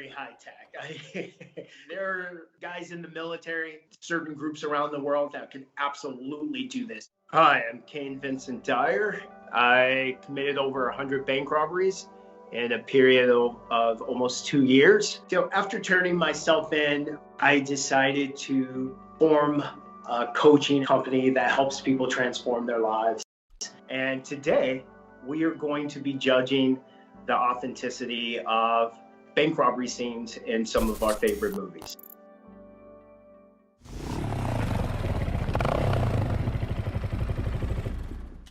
high tech. There are guys in the military, certain groups around the world that can absolutely do this. Hi, I'm Kane Vincent Dyer. I committed over 100 bank robberies in a period of almost 2 years. So after turning myself in, I decided to form a coaching company that helps people transform their lives. And today we are going to be judging the authenticity of bank robbery scenes in some of our favorite movies.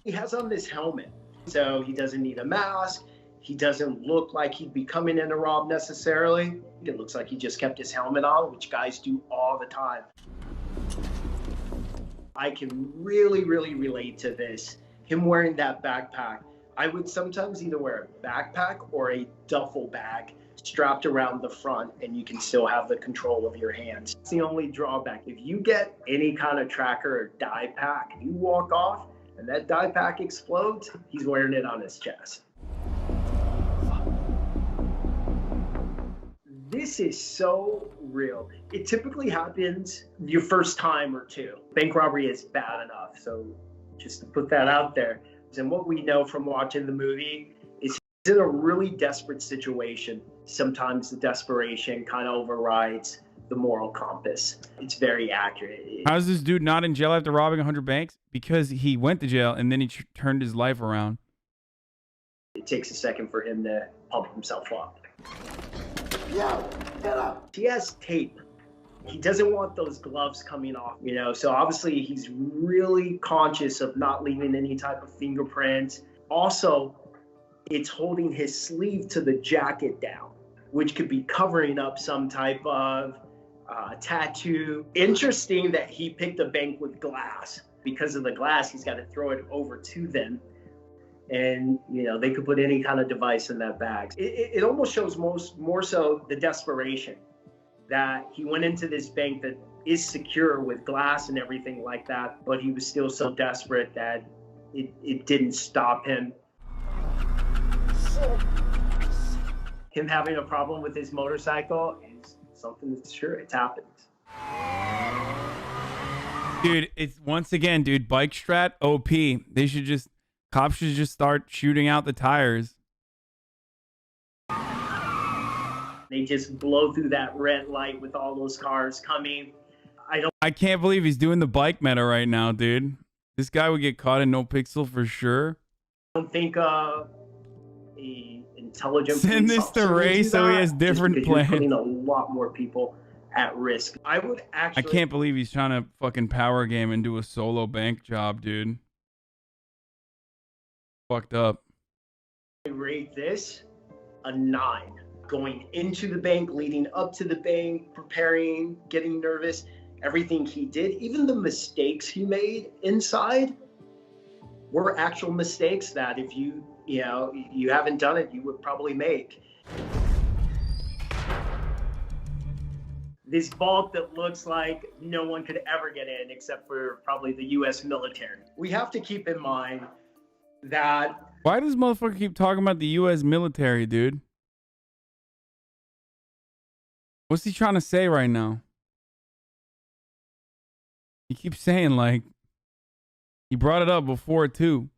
He has on this helmet, so he doesn't need a mask. He doesn't look like he'd be coming in to rob necessarily. It looks like he just kept his helmet on, which guys do all the time. I can really relate to this. Him wearing that backpack. I would sometimes either wear a backpack or a duffel bag strapped around the front, and you can still have the control of your hands. It's the only drawback. If you get any kind of tracker or die pack, you walk off and that die pack explodes, he's wearing it on his chest. This is so real. It typically happens your first time or two. Bank robbery is bad enough, so just to put that out there. And what we know from watching the movie is he's in a really desperate situation. Sometimes the desperation kind of overrides the moral compass. It's very accurate. How's this dude not in jail after robbing 100 banks? Because he went to jail and then he turned his life around. It takes a second for him to pump himself up. Yo, get up. He has tape. He doesn't want those gloves coming off, you know, so obviously he's really conscious of not leaving any type of fingerprints. Also, it's holding his sleeve to the jacket down, which could be covering up some type of tattoo. Interesting that he picked a bank with glass. Because of the glass, he's got to throw it over to them. And, you know, they could put any kind of device in that bag. It almost shows more so the desperation that he went into this bank that is secure with glass and everything like that, but he was still so desperate that it didn't stop him. Him having a problem with his motorcycle is something that's sure, it happens. Dude, it's once again, dude, bike strat OP. Cops should just start shooting out the tires. They just blow through that red light with all those cars coming. I can't believe he's doing the bike meta right now, dude. This guy would get caught in no pixel for sure. I don't think a intelligent send this to Ray so he has different plans. You're putting a lot more people at risk. I can't believe he's trying to fucking power game and do a solo bank job, dude. Fucked up. I rate this a 9. Going into the bank, leading up to the bank, preparing, getting nervous, everything he did, even the mistakes he made inside were actual mistakes that if you haven't done it, you would probably make. This vault that looks like no one could ever get in except for probably the US military. We have to keep in mind that... Why does motherfucker keep talking about the US military, dude? What's he trying to say right now? He keeps saying, like, he brought it up before too.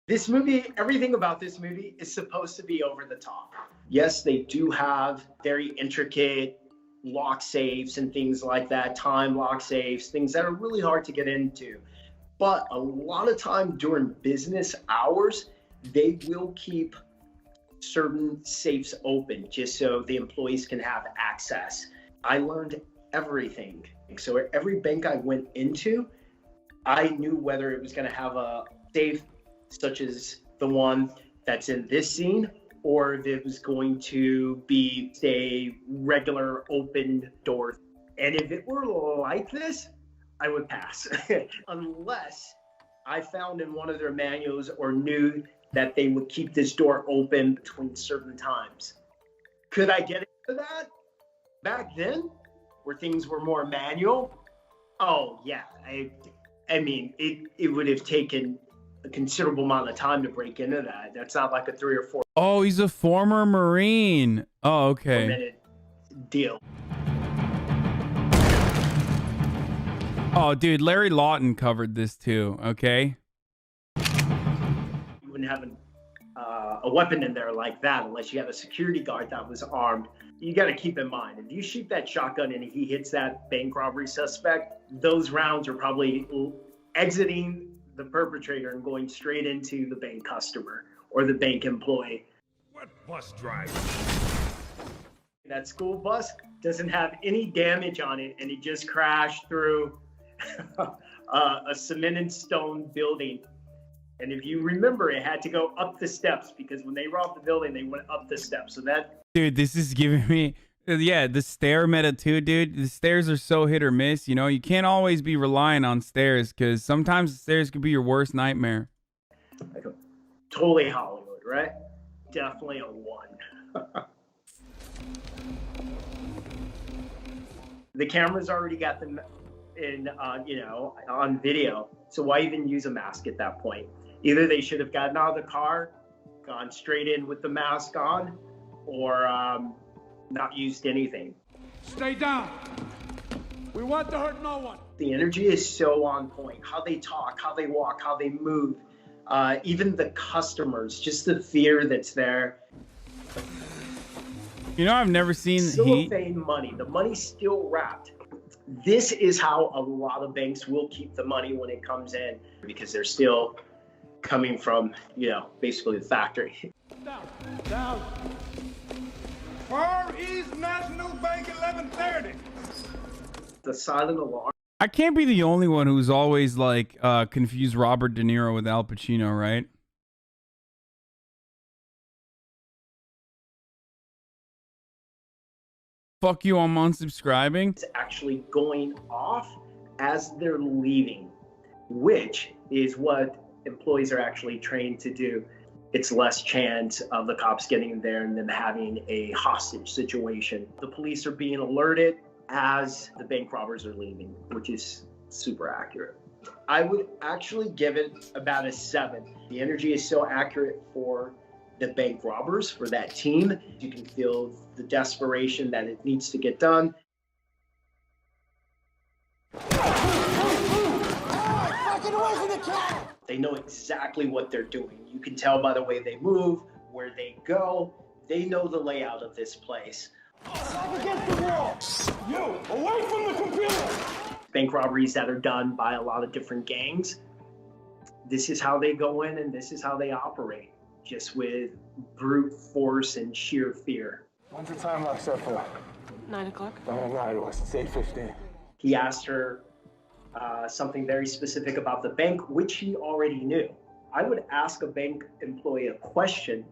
This movie, everything about this movie is supposed to be over the top. Yes, they do have very intricate lock safes and things like that, time lock safes, things that are really hard to get into. But a lot of time during business hours, they will keep certain safes open just so the employees can have access. I learned everything. So every bank I went into, I knew whether it was going to have a safe such as the one that's in this scene, or if it was going to be a regular open door. And if it were like this, I would pass. Unless I found in one of their manuals or knew that they would keep this door open between certain times. Could I get into that back then, where things were more manual? Oh yeah, I mean, it would have taken a considerable amount of time to break into that. That's not like a 3 or 4. Oh, he's a former Marine. Oh, okay. Minute deal. Oh, dude, Larry Lawton covered this too. Okay. You wouldn't have a weapon in there like that unless you had a security guard that was armed. You got to keep in mind, if you shoot that shotgun and he hits that bank robbery suspect, those rounds are probably exiting the perpetrator and going straight into the bank customer or the bank employee. What bus driver? That school bus doesn't have any damage on it, and it just crashed through a cement and stone building. And if you remember, it had to go up the steps because when they robbed the building, they went up the steps. So that, dude, this is giving me, yeah, the stair meta too, dude. The stairs are so hit or miss. You know, you can't always be relying on stairs because sometimes the stairs could be your worst nightmare. like totally Hollywood, right? Definitely a 1. The camera's already got them in, on video. So why even use a mask at that point? Either they should have gotten out of the car, gone straight in with the mask on, or not used anything. Stay down. We want to hurt no one. The energy is so on point. How they talk, how they walk, how they move. Even the customers, just the fear that's there. You know, I've never seen Heat. Cellophane money. The money's still wrapped. This is how a lot of banks will keep the money when it comes in because they're still coming from, basically the factory. Down. Far East National Bank 1130. The silent alarm. I can't be the only one who's always like confused Robert De Niro with Al Pacino, right? Fuck you, I'm unsubscribing. It's actually going off as they're leaving, which is what employees are actually trained to do. It's less chance of the cops getting there and them having a hostage situation. The police are being alerted as the bank robbers are leaving, which is super accurate. I would actually give it about a 7. The energy is so accurate for the bank robbers, for that team. You can feel the desperation that it needs to get done. They know exactly what they're doing. You can tell by the way they move, where they go. They know the layout of this place. Up against the wall. You, away from the computer. Bank robberies that are done by a lot of different gangs. This is how they go in and this is how they operate. Just with brute force and sheer fear. When's the time lock set for? 9 o'clock. No, it was. It's 8:15. He asked her something very specific about the bank, which he already knew. I would ask a bank employee a question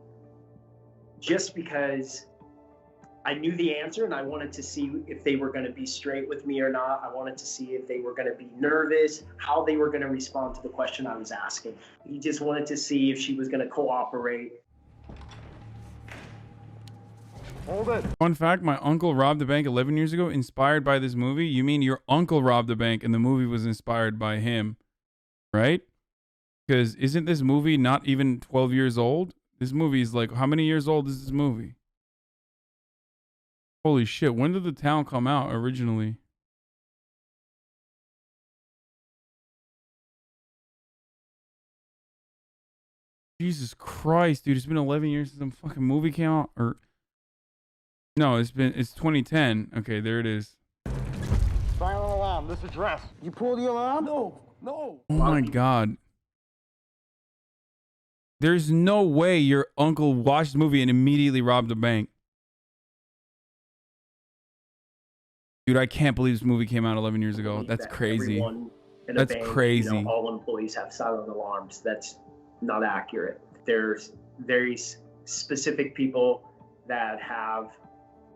just because I knew the answer and I wanted to see if they were going to be straight with me or not. I wanted to see if they were going to be nervous, how they were going to respond to the question I was asking. He just wanted to see if she was going to cooperate. Hold it. Fun fact, my uncle robbed a bank 11 years ago, inspired by this movie. You mean your uncle robbed a bank and the movie was inspired by him, right? Because isn't this movie not even 12 years old? This movie is like, how many years old is this movie? Holy shit, when did The Town come out originally? Jesus Christ, dude, it's been 11 years since some fucking movie came out. Or no, it's 2010. Okay, there it is. Silent alarm. This address. You pulled the alarm? No. Oh my God. There's no way your uncle watched the movie and immediately robbed a bank. Dude, I can't believe this movie came out 11 years ago. That's crazy. That's crazy. All employees have silent alarms. That's not accurate. There's very specific people that have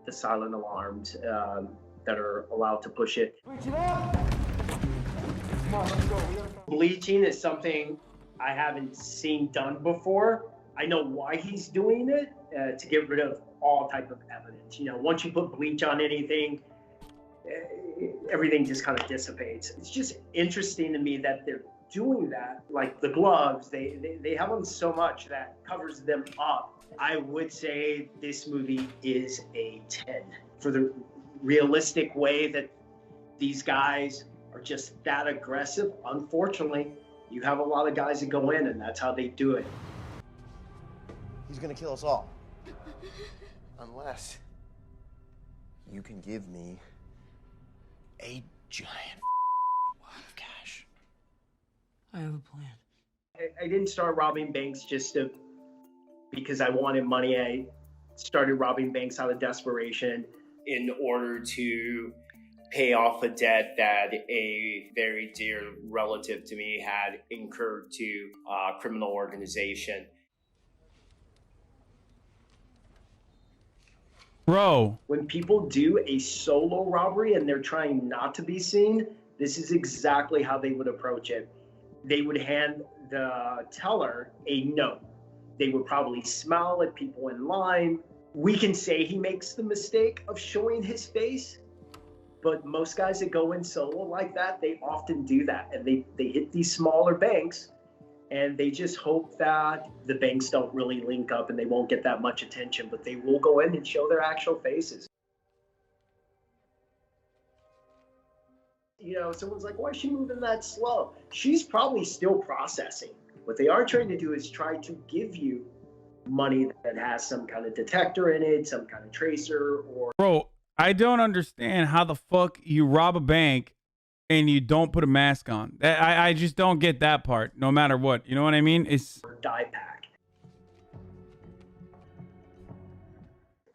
the silent alarms that are allowed to push it. Bleaching is something I haven't seen done before. I know why he's doing it, to get rid of all type of evidence. Once you put bleach on anything, everything just kind of dissipates. It's just interesting to me that they're doing that. Like the gloves, they have them so much that covers them up. I would say this movie is a 10. for the realistic way that these guys are just that aggressive. Unfortunately, you have a lot of guys that go in and that's how they do it. He's gonna kill us all. Unless you can give me a giant wad of cash. I have a plan. I didn't start robbing banks because I wanted money. I started robbing banks out of desperation in order to pay off a debt that a very dear relative to me had incurred to a criminal organization. Bro. When people do a solo robbery and they're trying not to be seen, this is exactly how they would approach it. They would hand the teller a note. They would probably smile at people in line. We can say he makes the mistake of showing his face, but most guys that go in solo like that, they often do that. And they hit these smaller banks and they just hope that the banks don't really link up and they won't get that much attention, but they will go in and show their actual faces. You know, someone's like, why is she moving that slow? She's probably still processing. What they are trying to do is try to give you money that has some kind of detector in it, some kind of tracer, or... Bro, I don't understand how the fuck you rob a bank and you don't put a mask on. I just don't get that part, no matter what. You know what I mean? It's... die pack.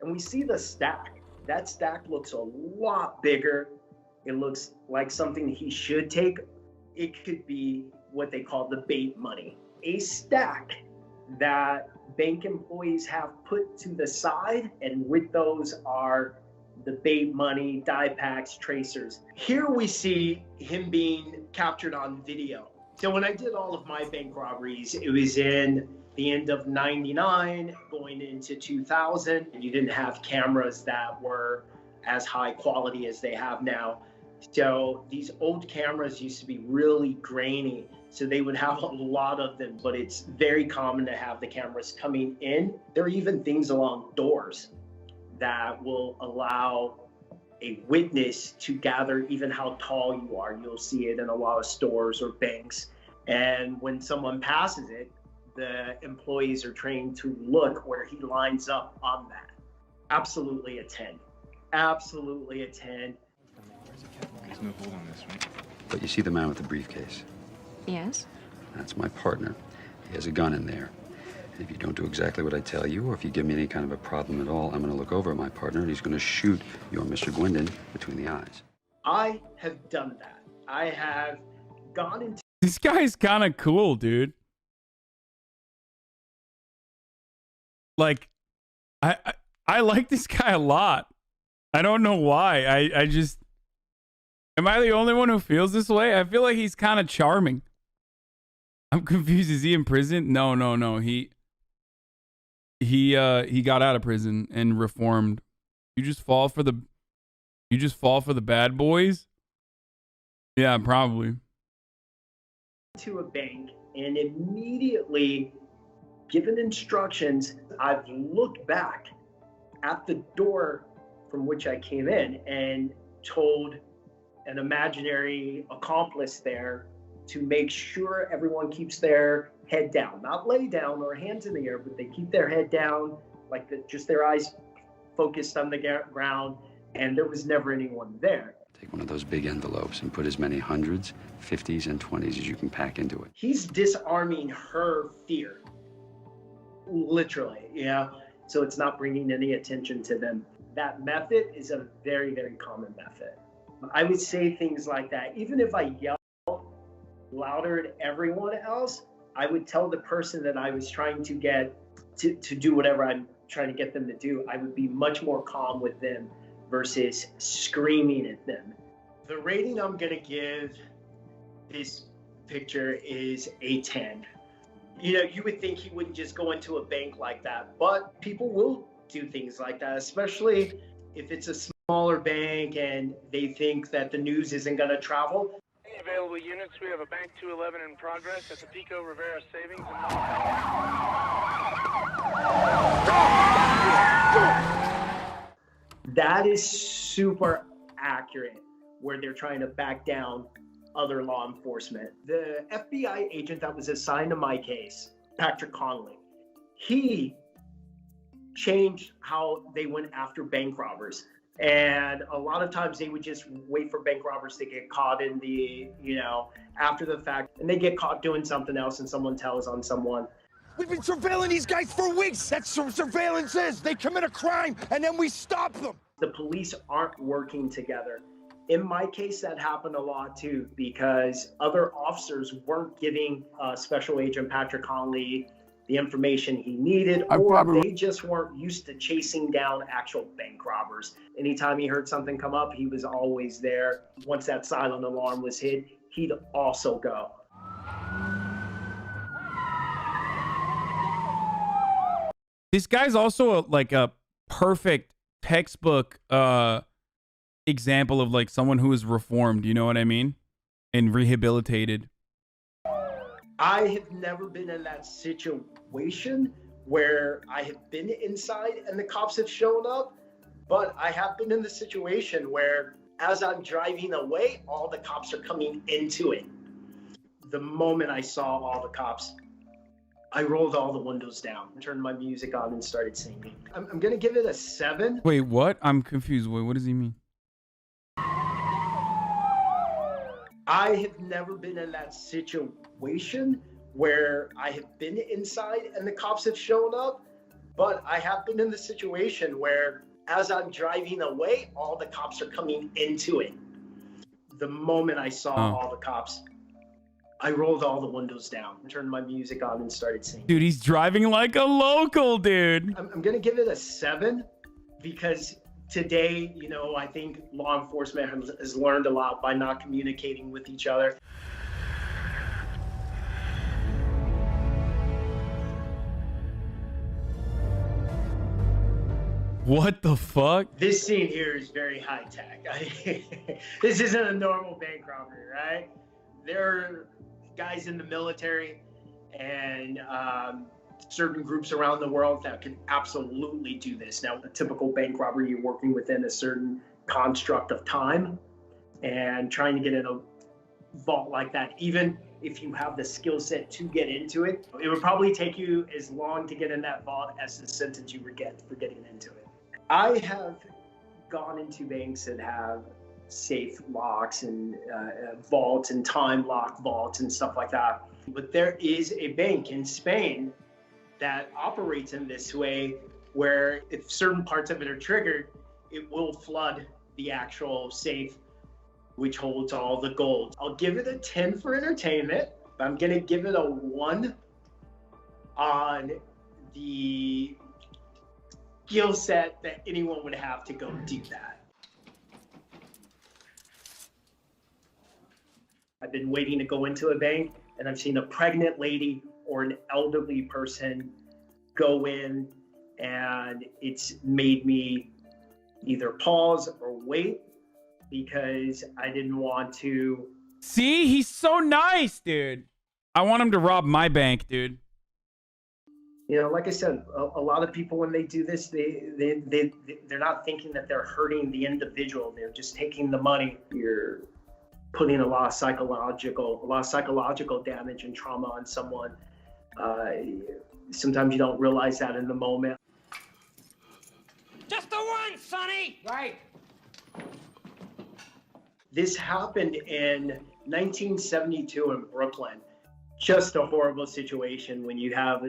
And we see the stack. That stack looks a lot bigger. It looks like something he should take. It could be what they call the bait money. A stack that bank employees have put to the side, and with those are the bait money, die packs, tracers. Here we see him being captured on video. So when I did all of my bank robberies, it was in the end of '99, going into 2000, and you didn't have cameras that were as high quality as they have now. So these old cameras used to be really grainy, so they would have a lot of them, but it's very common to have the cameras coming in. There are even things along doors that will allow a witness to gather even how tall you are. You'll see it in a lot of stores or banks. And when someone passes it, the employees are trained to look where he lines up on that. Absolutely a 10. Absolutely a 10. There's no hold on this, right? But you see the man with the briefcase? Yes? That's my partner. He has a gun in there. And if you don't do exactly what I tell you, or if you give me any kind of a problem at all, I'm going to look over at my partner and he's going to shoot your Mr. Gwendon between the eyes. I have done that. I have gone into... This guy's kind of cool, dude. Like, I like this guy a lot. I don't know why. I just... Am I the only one who feels this way? I feel like he's kind of charming. I'm confused. Is he in prison? No. He got out of prison and reformed. You just fall for the bad boys? Yeah, probably. To a bank and immediately given instructions, I've looked back at the door from which I came in and told an imaginary accomplice there to make sure everyone keeps their head down, not lay down or hands in the air, but they keep their head down, like just their eyes focused on the ground, and there was never anyone there. Take one of those big envelopes and put as many hundreds, 50s, and 20s as you can pack into it. He's disarming her fear, literally, so it's not bringing any attention to them. That method is a very, very common method. I would say things like that. Even if I yell louder than everyone else, I would tell the person that I was trying to get to do whatever I'm trying to get them to do. I would be much more calm with them versus screaming at them. The rating I'm going to give this picture is a 10. You would think he wouldn't just go into a bank like that, but people will do things like that, especially if it's a smaller bank and they think that the news isn't going to travel. Any available units? We have a Bank 211 in progress at the Pico Rivera Savings. That is super accurate, where they're trying to back down other law enforcement. The FBI agent that was assigned to my case, Patrick Conley, he changed how they went after bank robbers. And a lot of times they would just wait for bank robbers to get caught in the, after the fact, and they get caught doing something else and someone tells on someone. We've been surveilling these guys for weeks. That's what surveillance is. They commit a crime and then we stop them. The police aren't working together. In my case, that happened a lot too, because other officers weren't giving Special Agent Patrick Conley the information he needed, or they just weren't used to chasing down actual bank robbers. Anytime he heard something come up, he was always there. Once that silent alarm was hit, he'd also go. This guy's also like a perfect textbook example of like someone who is reformed, you know what I mean? And rehabilitated. I have never been in that situation where I have been inside and the cops have shown up, but I have been in the situation where as I'm driving away, all the cops are coming into it. The moment I saw all the cops, I rolled all the windows down, turned my music on and started singing. I'm going to give it a 7. Wait, what? I'm confused. Wait, what does he mean? I have never been in that situation where I have been inside and the cops have shown up, but I have been in the situation where as I'm driving away, all the cops are coming into it. The moment I saw all the cops, I rolled all the windows down, turned my music on and started singing. Dude, he's driving like a local, dude. I'm going to give it a 7 because today, I think law enforcement has learned a lot by not communicating with each other. What the fuck? This scene here is very high tech. This isn't a normal bank robbery, right? There are guys in the military and certain groups around the world that can absolutely do this. Now, a typical bank robbery, you're working within a certain construct of time, and trying to get in a vault like that, even if you have the skill set to get into it, it would probably take you as long to get in that vault as the sentence you would get for getting into it. I have gone into banks that have safe locks and vaults and time lock vaults and stuff like that. But there is a bank in Spain that operates in this way, where if certain parts of it are triggered, it will flood the actual safe, which holds all the gold. I'll give it a 10 for entertainment, but I'm gonna give it a 1 on the skill set that anyone would have to go do that. I've been waiting to go into a bank, and I've seen a pregnant lady or an elderly person go in, and it's made me either pause or wait because I didn't want to. See, he's so nice, dude. I want him to rob my bank, dude. Like I said, a lot of people, when they do this, they're not thinking that they're hurting the individual. They're just taking the money. You're putting a lot of psychological damage and trauma on someone. Sometimes you don't realize that in the moment. Just the one, Sonny! Right. This happened in 1972 in Brooklyn. Just a horrible situation when you have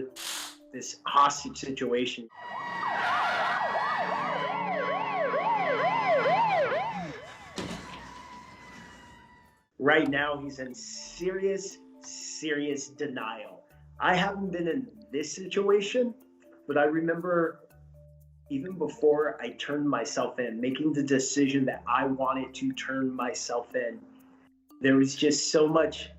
this hostage situation. Right now, he's in serious denial. I haven't been in this situation, but I remember even before I turned myself in, making the decision that I wanted to turn myself in, there was just so much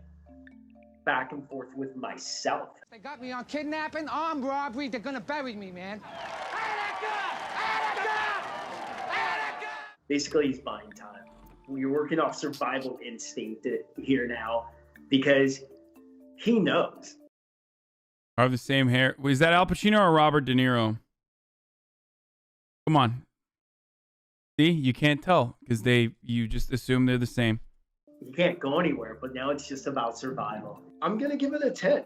back and forth with myself. They got me on kidnapping, armed robbery. They're gonna bury me, man. I had a gun! Basically, he's buying time. We're working off survival instinct here now because he knows. I have the same hair. Is that Al Pacino or Robert De Niro? Come on. See, you can't tell because you just assume they're the same. You can't go anywhere, but now it's just about survival. I'm going to give it a 10.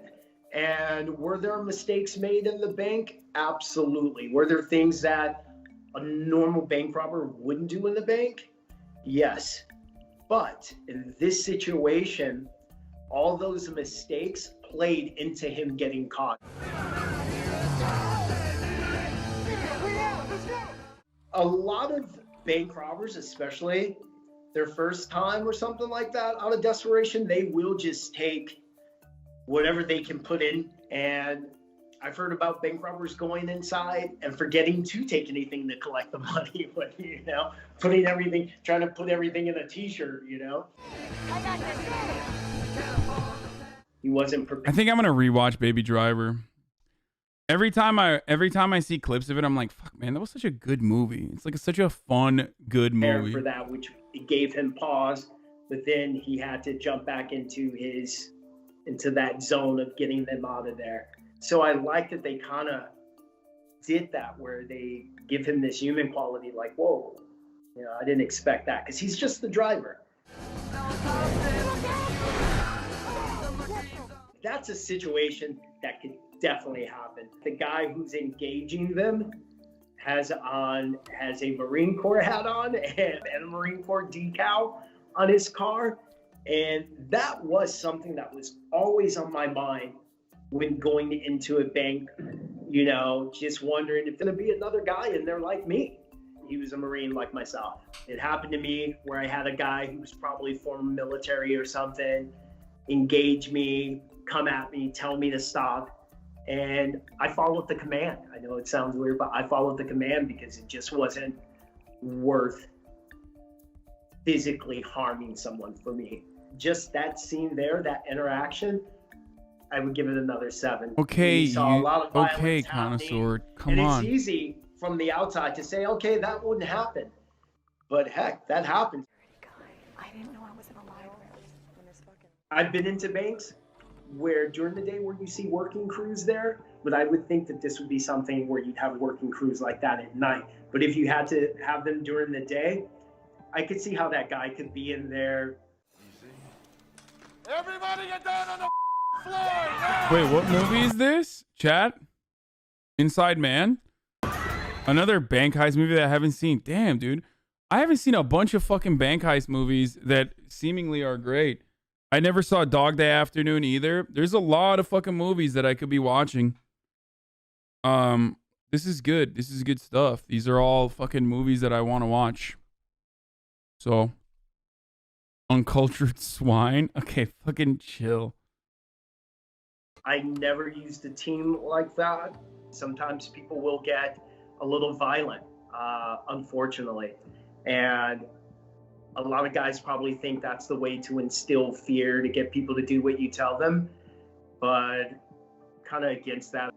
And were there mistakes made in the bank? Absolutely. Were there things that a normal bank robber wouldn't do in the bank? Yes. But in this situation, all those mistakes played into him getting caught. A lot of bank robbers, especially their first time or something like that, out of desperation, they will just take whatever they can put in. And I've heard about bank robbers going inside and forgetting to take anything to collect the money, but, you know, putting everything, trying to put everything in a t-shirt, you know. He wasn't prepared. I think I'm gonna rewatch Baby Driver. Every time I see clips of it, I'm like, fuck, man, that was such a good movie. It's like such a fun, good movie. For that, which gave him pause, but then he had to jump back into that zone of getting them out of there. So I like that they kind of did that, where they give him this human quality, like, whoa, you know, I didn't expect that, because he's just the driver. That's a situation that could definitely happen. The guy who's engaging them has a Marine Corps hat on and a Marine Corps decal on his car. And that was something that was always on my mind when going into a bank, you know, just wondering if there's gonna be another guy in there like me. He was a Marine like myself. It happened to me where I had a guy who was probably former military or something engage me, come at me, tell me to stop. And I followed the command. I know it sounds weird, but I followed the command because it just wasn't worth physically harming someone for me. Just that scene there, that interaction, I would give it another 7. Okay, we saw a lot of violence connoisseur, come and on. it's easy from the outside to say, okay, that wouldn't happen. But heck, that happened. I didn't know I was in a library. I've been into banks where during the day where you see working crews there, but I would think that this would be something where you'd have working crews like that at night. But if you had to have them during the day, I could see how that guy could be in there. Everybody get down on the floor now! Wait, what movie is this? Chat? Inside Man? Another bank heist movie that I haven't seen. Damn, dude. I haven't seen a bunch of fucking bank heist movies that seemingly are great. I never saw Dog Day Afternoon either. There's a lot of fucking movies that I could be watching. This is good. This is good stuff. These are all fucking movies that I want to watch. So, Uncultured Swine. Okay, fucking chill. I never used a team like that. Sometimes people will get a little violent, unfortunately. And a lot of guys probably think that's the way to instill fear, to get people to do what you tell them. But kind of against that.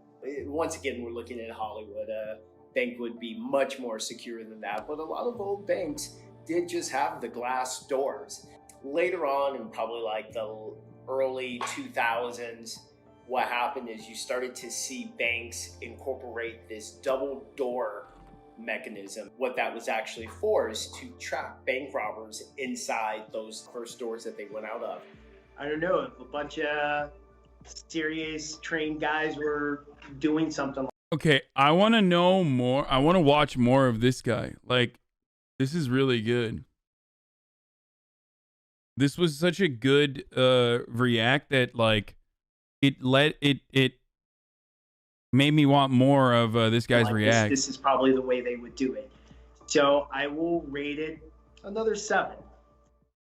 Once again, we're looking at Hollywood. A bank would be much more secure than that. But a lot of old banks did just have the glass doors. Later on, in probably like the early 2000s, what happened is you started to see banks incorporate this double door mechanism. What that was actually for is to trap bank robbers inside those first doors that they went out of. I don't know if a bunch of serious trained guys were doing something. Okay, I want to know more. I want to watch more of this guy. Like, this is really good. This was such a good react that, like, it made me want more of this guy's react. This is probably the way they would do it. So I will rate it another 7.